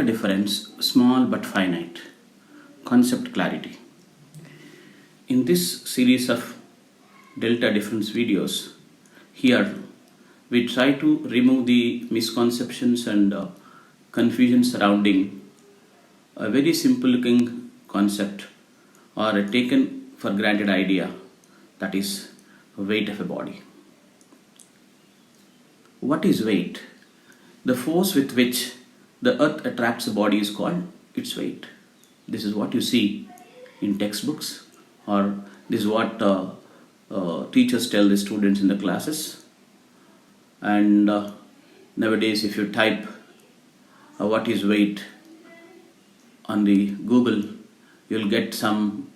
delta difference, small but finite. Concept clarity. In this series of delta difference videos, here we try to remove the misconceptions and confusion surrounding a very simple looking concept or a taken for granted idea, that is weight of a body. What is weight? The force with which the earth attracts a body is called its weight. This is what you see in textbooks, or this is what teachers tell the students in the classes. And nowadays, if you type what is weight on the Google, you'll get some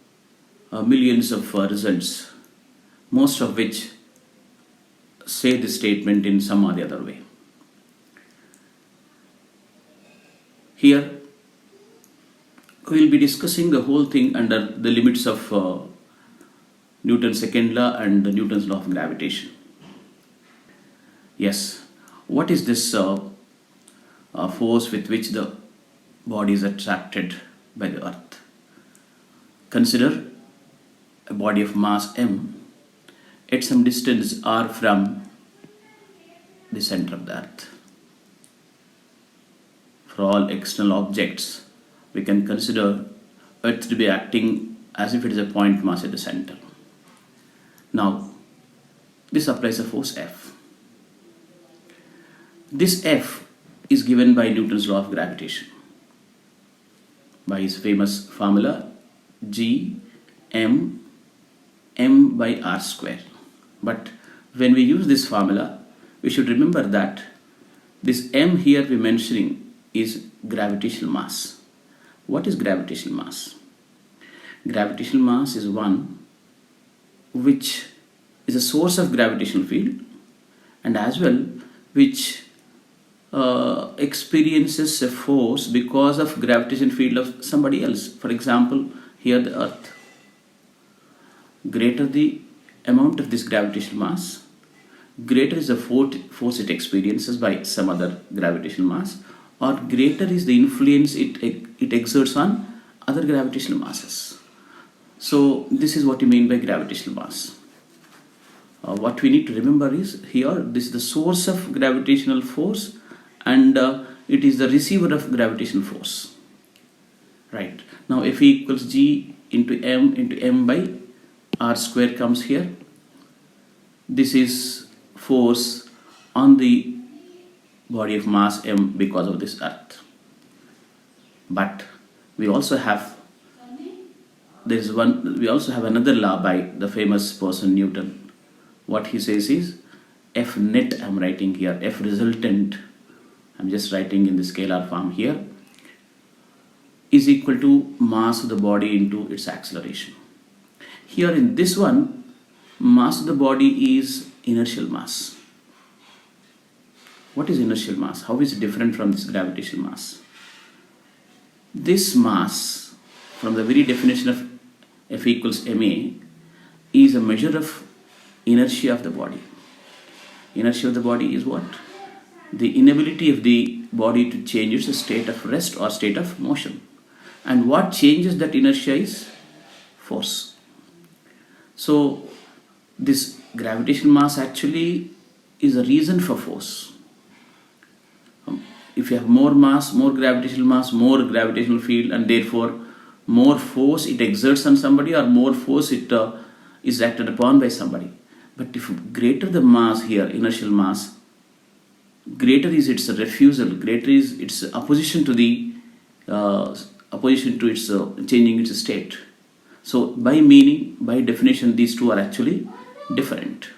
millions of results, most of which say the statement in some or the other way. Here we will be discussing the whole thing under the limits of Newton's second law and Newton's law of gravitation. Yes, what is this force with which the body is attracted by the earth? Consider a body of mass m at some distance r from the center of the earth. For all external objects, we can consider earth to be acting as if it is a point mass at the center. Now, this applies a force F. This F is given by Newton's law of gravitation by his famous formula G m by r square. But when we use this formula, we should remember that this m here we're mentioning is gravitational mass. What is gravitational mass? Gravitational mass is one which is a source of gravitational field and as well which experiences a force because of gravitational field of somebody else. For example, here the earth. Greater the amount of this gravitational mass, greater is the force it experiences by some other gravitational mass, or greater is the influence it exerts on other gravitational masses. So this is what you mean by gravitational mass. What we need to remember is here this is the source of gravitational force and it is the receiver of gravitational force. Right. Now F equals G into m by r square comes here. This is force on the body of mass m because of this earth. But we also have another law by the famous person Newton. What he says is F net, I'm writing here, F resultant, I'm just writing in the scalar form here, is equal to mass of the body into its acceleration. Here in this one, mass of the body is inertial mass. What is inertial mass? How is it different from this gravitational mass? This mass, from the very definition of F equals ma, is a measure of inertia of the body. Inertia of the body is what? The inability of the body to change its state of rest or state of motion. And what changes that inertia is force. So this gravitational mass actually is a reason for force. If you have more mass, more gravitational field, and therefore more force it exerts on somebody or more force it is acted upon by somebody. But if greater the mass here, inertial mass, greater is its refusal, greater is its opposition to its changing its state. So by meaning, by definition, these two are actually different.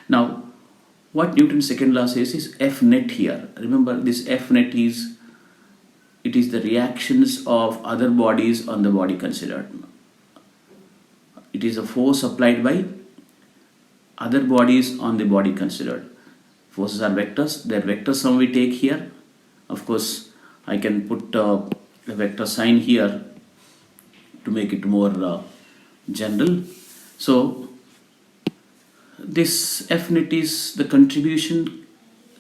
Now, what Newton's second law says is F net here. Remember, this F net is the reactions of other bodies on the body considered. It is a force applied by other bodies on the body considered. Forces are vectors. Their vector sum we take here. Of course, I can put a vector sign here to make it more general. So this F net is the contribution,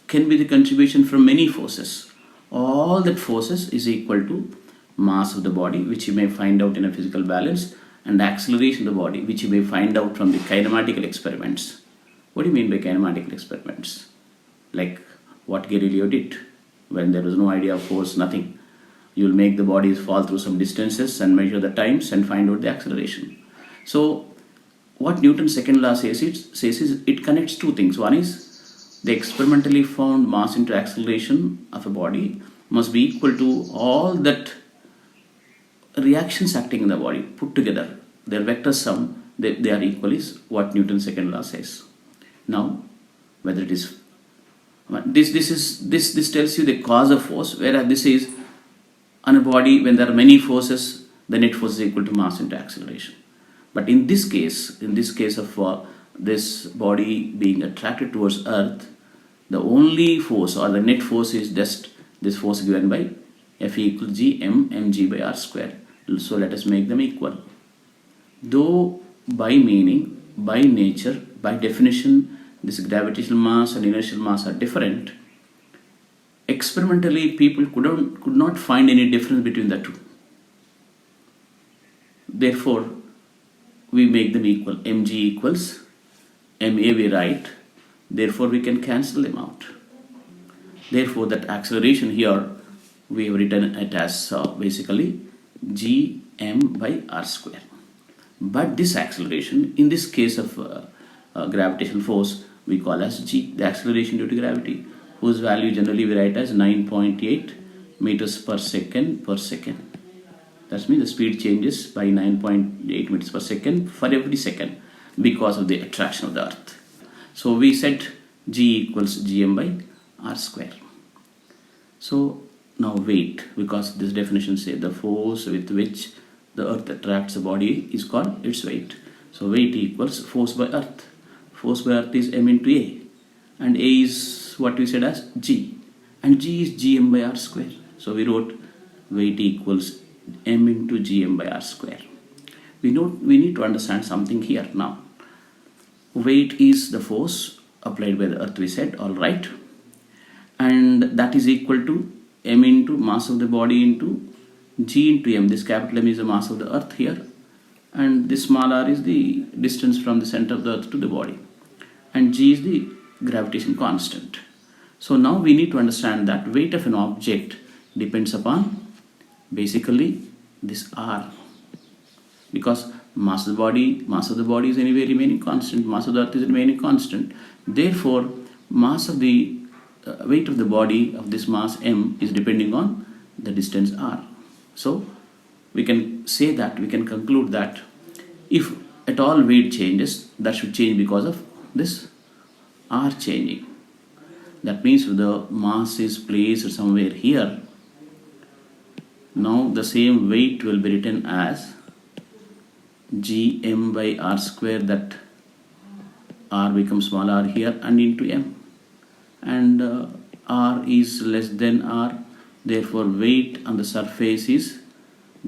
can be the contribution from many forces. All that forces is equal to mass of the body, which you may find out in a physical balance, and acceleration of the body, which you may find out from the kinematical experiments. What do you mean by kinematical experiments? Like what Galileo did when there was no idea of force, nothing. You will make the bodies fall through some distances and measure the times and find out the acceleration. So what Newton's second law says is it connects two things. One is the experimentally found mass into acceleration of a body must be equal to all that reactions acting in the body put together. Their vector sum, they are equal, is what Newton's second law says. Now, whether it is this tells you the cause of force, whereas this is on a body when there are many forces, the net force is equal to mass into acceleration. But in this case of this body being attracted towards Earth, the only force or the net force is just this force given by F equals G M mg by r square. So let us make them equal. Though by meaning, by nature, by definition, this gravitational mass and inertial mass are different, experimentally people could not find any difference between the two. Therefore, we make them equal. mg equals ma we write, therefore we can cancel them out. Therefore, that acceleration here we have written it as basically gm by r square. But this acceleration, in this case of gravitational force, we call as g, the acceleration due to gravity, whose value generally we write as 9.8 meters per second per second. That means the speed changes by 9.8 meters per second for every second because of the attraction of the Earth. So we set g equals gm by r square. So now weight, because this definition says the force with which the Earth attracts a body is called its weight. So weight equals force by Earth. Force by Earth is m into a, and a is what we said as g, and g is gm by r square. So we wrote weight equals m into gm by r square. We need to understand something here now. Weight is the force applied by the Earth, we said, all right, and that is equal to m into mass of the body into g into m. This capital M is the mass of the Earth here, and this small r is the distance from the center of the Earth to the body, and g is the gravitation constant. So now we need to understand that weight of an object depends upon basically this r, because mass of the body is anyway remaining constant, mass of the Earth is remaining constant. Therefore, mass of the weight of the body of this mass m is depending on the distance r. So we can say that, we can conclude that if at all weight changes, that should change because of this r changing. That means if the mass is placed somewhere here, now the same weight will be written as gm by r square, that r becomes small r here and into m, and r is less than r, therefore weight on the surface is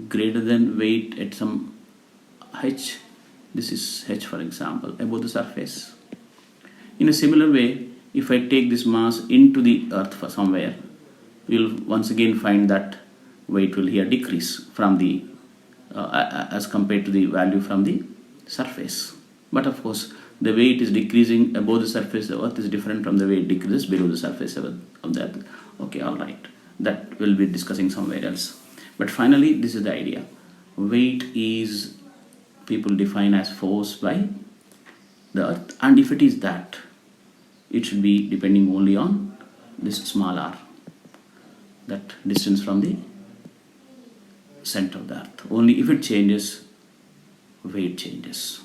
greater than weight at some h. This is h, for example, above the surface. In a similar way, if I take this mass into the Earth for somewhere, we will once again find that weight will here decrease from the as compared to the value from the surface. But of course, the weight is decreasing above the surface of the Earth is different from the weight decreases below the surface of the Earth. Okay, all right. That we'll be discussing somewhere else. But finally, this is the idea. Weight is, people define as force by the Earth, and if it is that, it should be depending only on this small r, that distance from the center of the Earth. Only if it changes, weight changes.